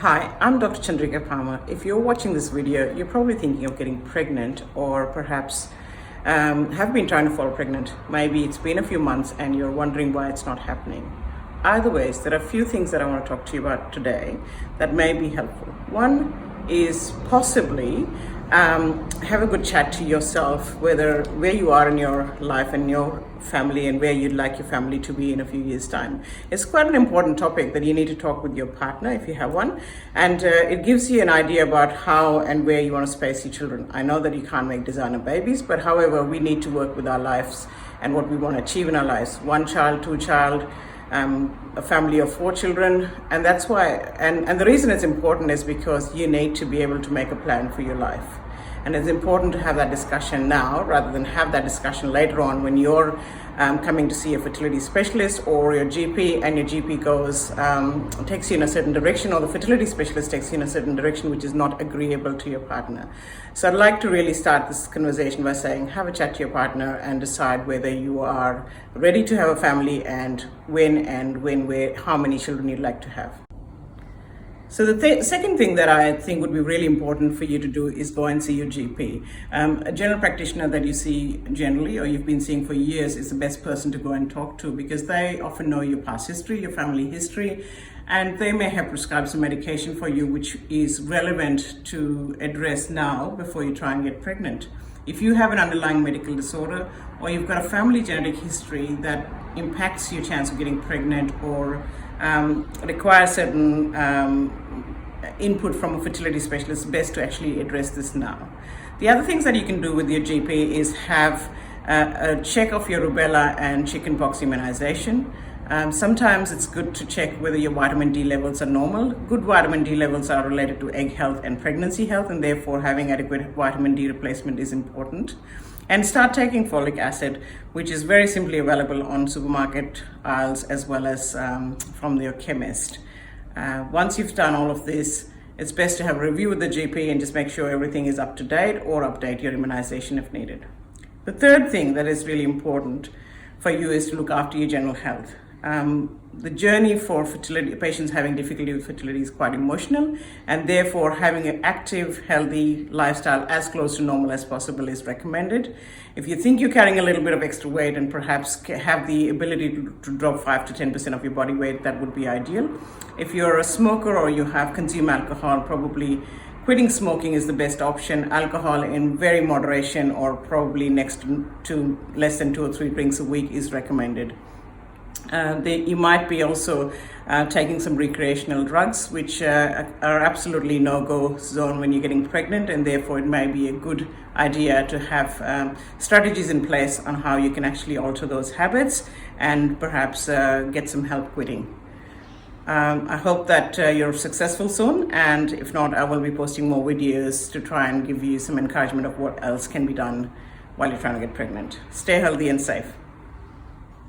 Hi, I'm Dr. Chandrika Parmar. If you're watching this video, you're probably thinking of getting pregnant or perhaps have been trying to fall pregnant. Maybe it's been a few months and you're wondering why it's not happening. Either ways, there are a few things that I want to talk to you about today that may be helpful. One is possibly have a good chat to yourself, where you are in your life and your family and where you'd like your family to be in a few years' time. It's quite an important topic that you need to talk with your partner if you have one, and it gives you an idea about how and where you want to space your children. I know that you can't make designer babies, but however, we need to work with our lives and what we want to achieve in our lives. 1 child, 2 child, a family of 4 children, and that's why, and the reason it's important is because you need to be able to make a plan for your life. And it's important to have that discussion now rather than have that discussion later on when you're coming to see a fertility specialist or your GP, and your GP takes you in a certain direction, or the fertility specialist takes you in a certain direction which is not agreeable to your partner. So I'd like to really start this conversation by saying, have a chat to your partner and decide whether you are ready to have a family and when, where, how many children you'd like to have. So the second thing that I think would be really important for you to do is go and see your GP. A general practitioner that you see generally or you've been seeing for years is the best person to go and talk to, because they often know your past history, your family history, and they may have prescribed some medication for you which is relevant to address now before you try and get pregnant. If you have an underlying medical disorder or you've got a family genetic history that impacts your chance of getting pregnant or requires certain input from a fertility specialist, it's best to actually address this now. The other things that you can do with your GP is have a check of your rubella and chickenpox immunization. Sometimes it's good to check whether your vitamin D levels are normal. Good vitamin D levels are related to egg health and pregnancy health, and therefore having adequate vitamin D replacement is important. And start taking folic acid, which is very simply available on supermarket aisles as well as from your chemist. Once you've done all of this, it's best to have a review with the GP and just make sure everything is up to date, or update your immunization if needed. The third thing that is really important for you is to look after your general health. The journey for fertility, patients having difficulty with fertility, is quite emotional, and therefore having an active, healthy lifestyle as close to normal as possible is recommended. If you think you're carrying a little bit of extra weight and perhaps have the ability to drop 5 to 10% of your body weight, that would be ideal. If you're a smoker or you have consumed alcohol, probably quitting smoking is the best option. Alcohol in very moderation, or probably next to less than 2 or 3 drinks a week, is recommended. You might be also taking some recreational drugs, which are absolutely no-go zone when you're getting pregnant, and therefore it may be a good idea to have strategies in place on how you can actually alter those habits and perhaps get some help quitting. I hope that you're successful soon, and if not, I will be posting more videos to try and give you some encouragement of what else can be done while you're trying to get pregnant. Stay healthy and safe.